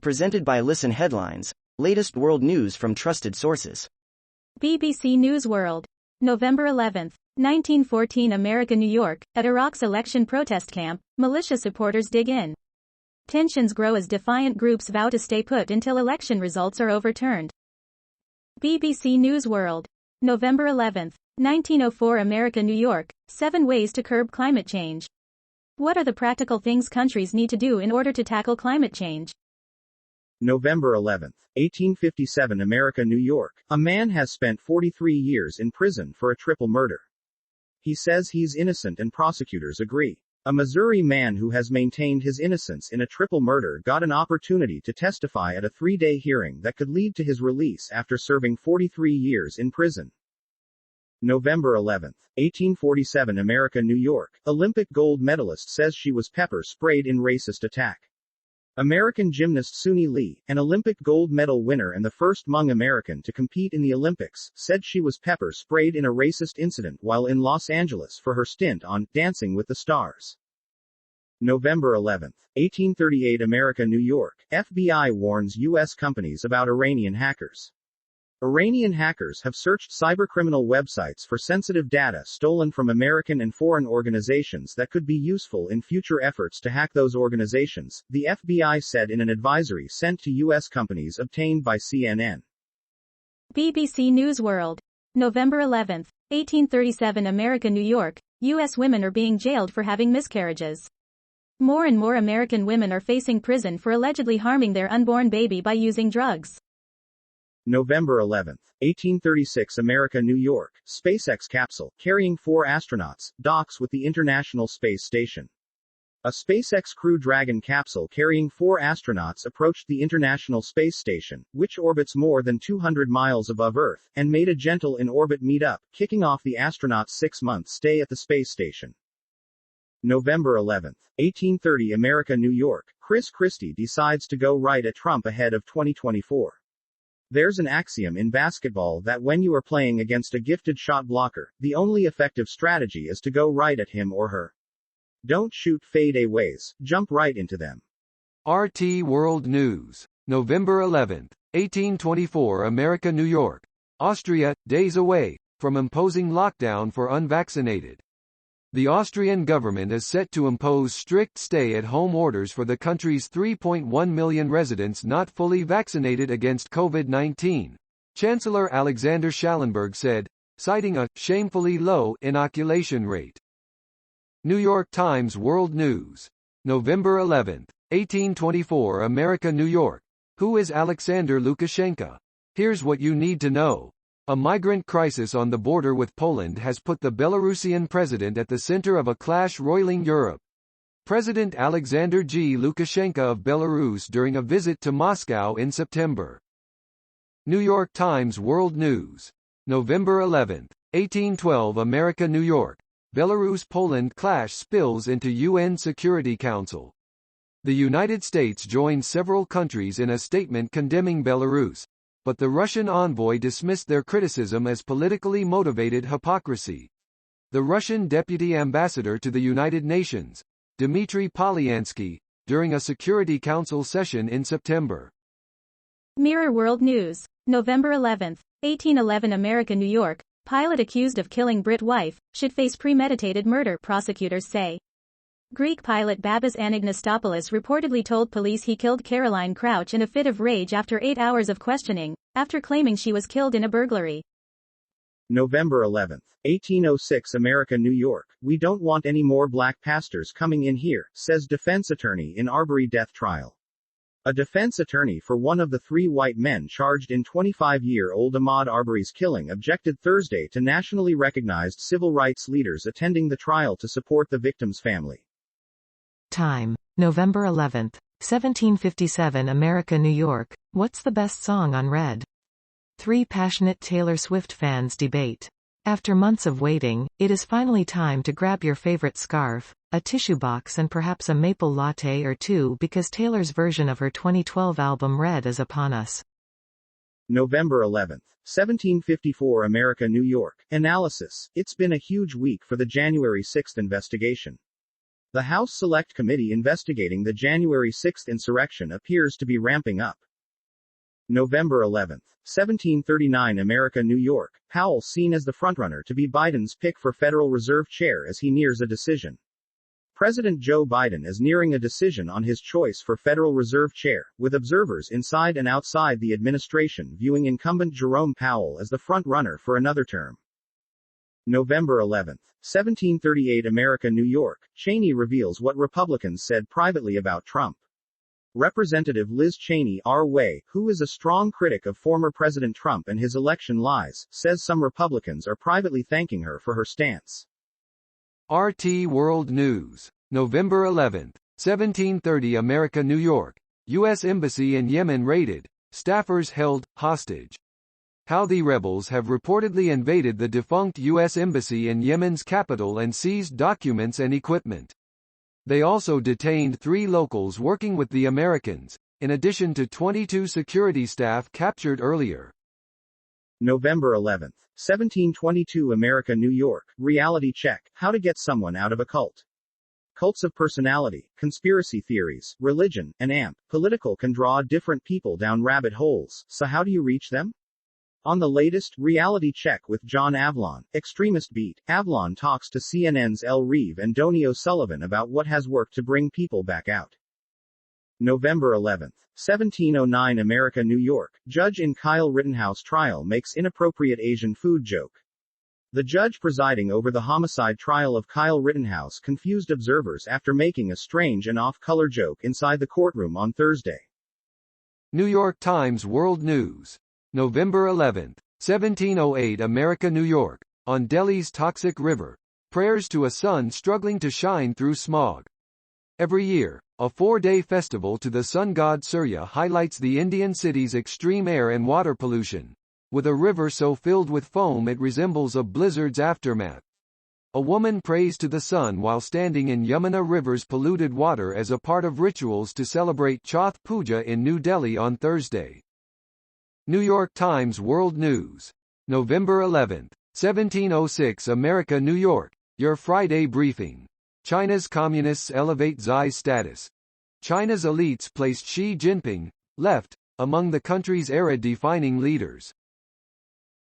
Presented by Listen Headlines, latest world news from trusted sources. BBC News World. November 11, 1914 America, New York. At Iraq's election protest camp, militia supporters dig in. Tensions grow as defiant groups vow to stay put until election results are overturned. BBC News World. November 11, 1904 America, New York. 7 ways to curb climate change. What are the practical things countries need to do in order to tackle climate change? November 11, 1857 America, New York. A man has spent 43 years in prison for a triple murder. He says he's innocent and prosecutors agree. A Missouri man who has maintained his innocence in a triple murder got an opportunity to testify at a 3-day hearing that could lead to his release after serving 43 years in prison. November 11, 1847 America, New York. Olympic gold medalist says she was pepper sprayed in racist attack. American gymnast Suni Lee, an Olympic gold medal winner and the first Hmong American to compete in the Olympics, said she was pepper sprayed in a racist incident while in Los Angeles for her stint on Dancing with the Stars. November 11, 1838 America, New York. FBI warns U.S. companies about Iranian hackers. Iranian hackers have searched cybercriminal websites for sensitive data stolen from American and foreign organizations that could be useful in future efforts to hack those organizations, the FBI said in an advisory sent to U.S. companies obtained by CNN. BBC News World. November 11, 1837 America, New York. U.S. women are being jailed for having miscarriages. More and more American women are facing prison for allegedly harming their unborn baby by using drugs. November 11, 1836 America, New York. SpaceX capsule, carrying 4 astronauts, docks with the International Space Station. A SpaceX Crew Dragon capsule carrying 4 astronauts approached the International Space Station, which orbits more than 200 miles above Earth, and made a gentle in-orbit meet-up, kicking off the astronauts' 6-month stay at the space station. November 11, 1830 America, New York. Chris Christie decides to go right at Trump ahead of 2024. There's an axiom in basketball that when you are playing against a gifted shot blocker, the only effective strategy is to go right at him or her. Don't shoot fadeaways, jump right into them. RT World News. November 11, 1824 America, New York. Austria, days away from imposing lockdown for unvaccinated. The Austrian government is set to impose strict stay-at-home orders for the country's 3.1 million residents not fully vaccinated against COVID-19, Chancellor Alexander Schallenberg said, citing a shamefully low inoculation rate. New York Times World News. November 11, 1824 America, New York. Who is Alexander Lukashenko? Here's what you need to know. A migrant crisis on the border with Poland has put the Belarusian president at the center of a clash roiling Europe. President Alexander G. Lukashenko of Belarus during a visit to Moscow in September. New York Times World News. November 11, 1812 America, New York. Belarus-Poland clash spills into UN Security Council. The United States joined several countries in a statement condemning Belarus, but the Russian envoy dismissed their criticism as politically motivated hypocrisy. The Russian deputy ambassador to the United Nations, Dmitry Polyansky, during a Security Council session in September. Mirror World News. November 11, 1811 America, New York. Pilot accused of killing Brit wife should face premeditated murder, prosecutors say. Greek pilot Babis Anagnostopoulos reportedly told police he killed Caroline Crouch in a fit of rage after 8 hours of questioning, after claiming she was killed in a burglary. November 11, 1806 America, New York. We don't want any more black pastors coming in here, says defense attorney in Arbery death trial. A defense attorney for one of the 3 white men charged in 25-year-old Ahmaud Arbery's killing objected Thursday to nationally recognized civil rights leaders attending the trial to support the victim's family. Time, November 11, 1757 America, New York. What's the best song on Red? 3 passionate Taylor Swift fans debate. After months of waiting, it is finally time to grab your favorite scarf, a tissue box and perhaps a maple latte or 2 because Taylor's version of her 2012 album Red is upon us. November 11, 1754 America, New York. Analysis. It's been a huge week for the January 6 investigation. The House Select Committee investigating the January 6 insurrection appears to be ramping up. November 11, 1739 America, New York. Powell seen as the frontrunner to be Biden's pick for Federal Reserve Chair as he nears a decision. President Joe Biden is nearing a decision on his choice for Federal Reserve Chair, with observers inside and outside the administration viewing incumbent Jerome Powell as the front-runner for another term. November 11, 1738 America, New York. Cheney reveals what Republicans said privately about Trump. Representative Liz Cheney, R-Way, who is a strong critic of former President Trump and his election lies, says some Republicans are privately thanking her for her stance. RT World News. November 11, 1730 America, New York. U.S. Embassy in Yemen raided. Staffers held hostage. Houthi rebels have reportedly invaded the defunct U.S. Embassy in Yemen's capital and seized documents and equipment. They also detained 3 locals working with the Americans, in addition to 22 security staff captured earlier. November 11, 1722 America, New York. Reality check. How to get someone out of a cult. Cults of personality, conspiracy theories, religion, and political can draw different people down rabbit holes, so how do you reach them? On the latest Reality Check with John Avlon, Extremist Beat, Avlon talks to CNN's El Reeve and Donnie O'Sullivan about what has worked to bring people back out. November 11, 1709 America, New York. Judge in Kyle Rittenhouse trial makes inappropriate Asian food joke. The judge presiding over the homicide trial of Kyle Rittenhouse confused observers after making a strange and off-color joke inside the courtroom on Thursday. New York Times World News. November 11, 1708 America, New York. On Delhi's toxic river. Prayers to a sun struggling to shine through smog. Every year, a 4-day festival to the sun god Surya highlights the Indian city's extreme air and water pollution, with a river so filled with foam it resembles a blizzard's aftermath. A woman prays to the sun while standing in Yamuna River's polluted water as a part of rituals to celebrate Chauth Puja in New Delhi on Thursday. New York Times World News. November 11, 1706 America, New York. Your Friday briefing. China's communists elevate Xi's status. China's elites placed Xi Jinping, left, among the country's era-defining leaders.